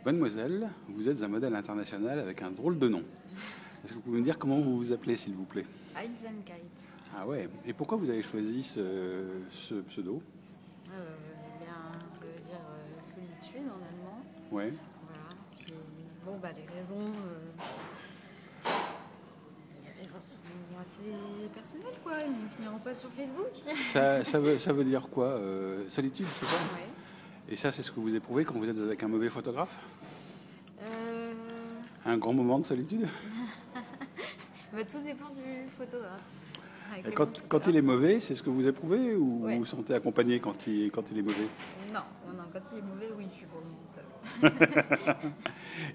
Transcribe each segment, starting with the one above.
Mademoiselle, vous êtes un modèle international avec un drôle de nom. Est-ce que vous pouvez me dire comment vous vous appelez, s'il vous plaît? Einsamkeit. Ah ouais. Et pourquoi vous avez choisi ce pseudo? Eh bien, ça veut dire solitude en allemand. Ouais. Voilà. Puis, bon, les raisons sont assez personnelles, quoi. Ils ne finiront pas sur Facebook. Ça veut dire quoi? Solitude, c'est ça? Ouais. Et ça, c'est ce que vous éprouvez quand vous êtes avec un mauvais photographe? Euh, Un grand moment de solitude? tout dépend du photographe. Avec Et le bon quand il est photographe, mauvais, c'est ce que vous éprouvez ou Ouais. vous vous sentez accompagné quand il est mauvais? non, quand il est mauvais, oui, je suis pour le moment seule.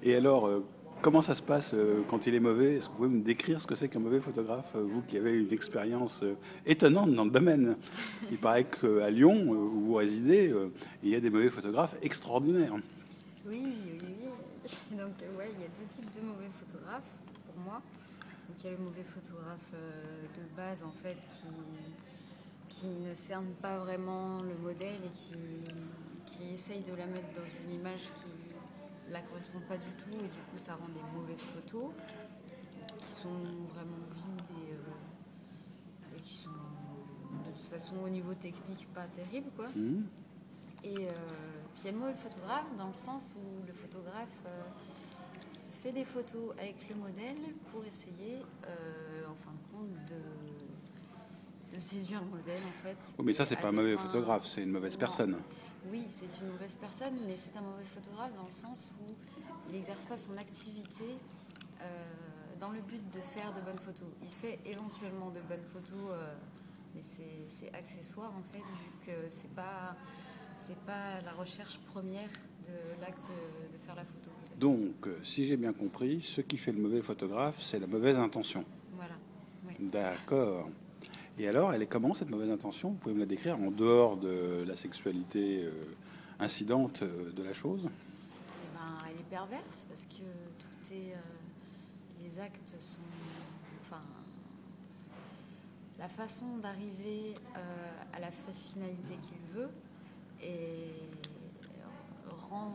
Et alors, comment ça se passe quand il est mauvais? Est-ce que vous pouvez me décrire ce que c'est qu'un mauvais photographe, vous qui avez une expérience étonnante dans le domaine? Il paraît qu'à Lyon, où vous résidez, il y a des mauvais photographes extraordinaires. Oui. Donc, ouais, il y a deux types de mauvais photographes pour moi. Donc, il y a le mauvais photographe de base, en fait, qui ne cerne pas vraiment le modèle et qui essaye de la mettre dans une image qui ne la correspond pas du tout. Et du coup, ça rend des mauvaises photos qui sont vraiment vides et qui sont, de toute façon, au niveau technique, pas terribles, quoi. Et puis il y a le mauvais photographe dans le sens où le photographe fait des photos avec le modèle pour essayer, en fin de compte, de séduire le modèle, en fait. Oh, mais ça, c'est À pas un des mauvais fins- photographe, c'est une mauvaise Non. personne. Oui, c'est une mauvaise personne, mais c'est un mauvais photographe dans le sens où il n'exerce pas son activité dans le but de faire de bonnes photos. Il fait éventuellement de bonnes photos, mais c'est accessoire, en fait, vu que c'est pas la recherche première de l'acte de faire la photo. Donc, si j'ai bien compris, ce qui fait le mauvais photographe, c'est la mauvaise intention. Voilà. Oui. D'accord. Et alors, elle est comment cette mauvaise intention? Vous pouvez me la décrire en dehors de la sexualité incidente de la chose? Eh ben, elle est perverse parce que tout est. Les actes sont. Enfin. La façon d'arriver à la finalité qu'il veut et rend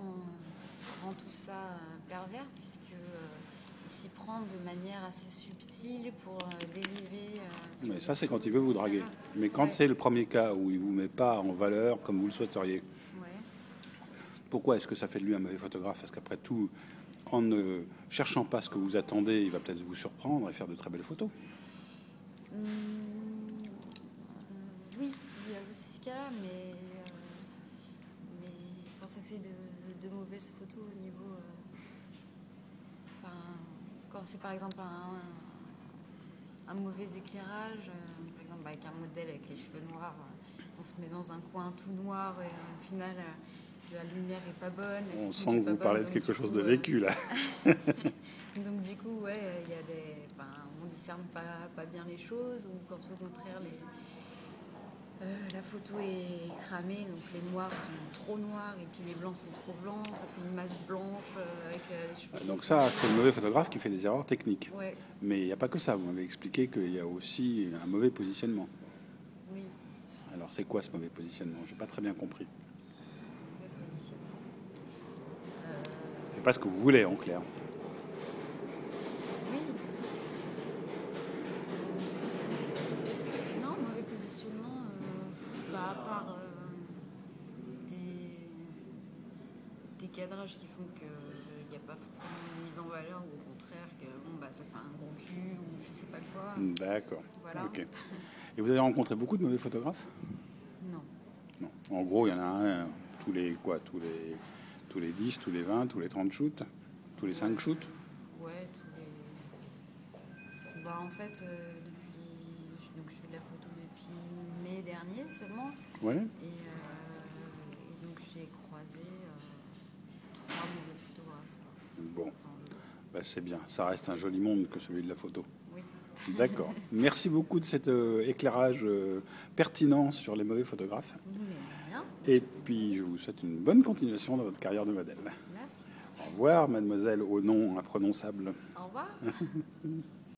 tout ça pervers puisque il s'y prend de manière assez subtile pour dériver. Mais ça, c'est quand il veut vous draguer. Mais quand Ouais. c'est le premier cas où il vous met pas en valeur comme vous le souhaiteriez, Ouais. pourquoi est-ce que ça fait de lui un mauvais photographe? Parce qu'après tout, en ne cherchant pas ce que vous attendez, il va peut-être vous surprendre et faire de très belles photos. Oui, il y a aussi ce cas-là, mais quand ça fait de mauvaises photos au niveau. Quand c'est par exemple un mauvais éclairage, par exemple avec un modèle avec les cheveux noirs, on se met dans un coin tout noir et au final la lumière est pas bonne. On sent que vous parlez de quelque chose de vécu là. Donc du coup, ouais, il y a on discerne pas bien les choses, ou quand au contraire la photo est cramée, donc les noirs sont trop noirs et puis les blancs sont trop blancs, ça fait une masse blanche avec les cheveux. Donc ça, c'est le mauvais photographe qui fait des erreurs techniques. Ouais, Mais il n'y a pas que ça. Vous m'avez expliqué qu'il y a aussi un mauvais positionnement. oui, Alors c'est quoi ce mauvais positionnement? J'ai pas très bien compris. mauvais positionnement. C'est pas ce que vous voulez en clair. Oui. Non, mauvais positionnement, à part des cadrages qui font qu'il n'y a pas forcément une mise en valeur, ou au contraire que ça fait un gros cul ou je sais pas quoi. D'accord. Voilà. Ok. Et vous avez rencontré beaucoup de mauvais photographes? Non. Non. En gros, il y en a un tous les 10, tous les 20, tous les 30 shoots, tous les 5 shoots. Ouais, en fait, donc je fais de la photo depuis mai dernier seulement. Ouais. Et donc j'ai croisé 3 mauvais photographes, quoi. Bon, bah, c'est bien. Ça reste un joli monde que celui de la photo. Oui. D'accord. Merci beaucoup de cet éclairage pertinent sur les mauvais photographes. Mais rien. Et puis, je vous souhaite une bonne continuation dans votre carrière de modèle. Merci. Au revoir, mademoiselle au nom imprononçable. Au revoir.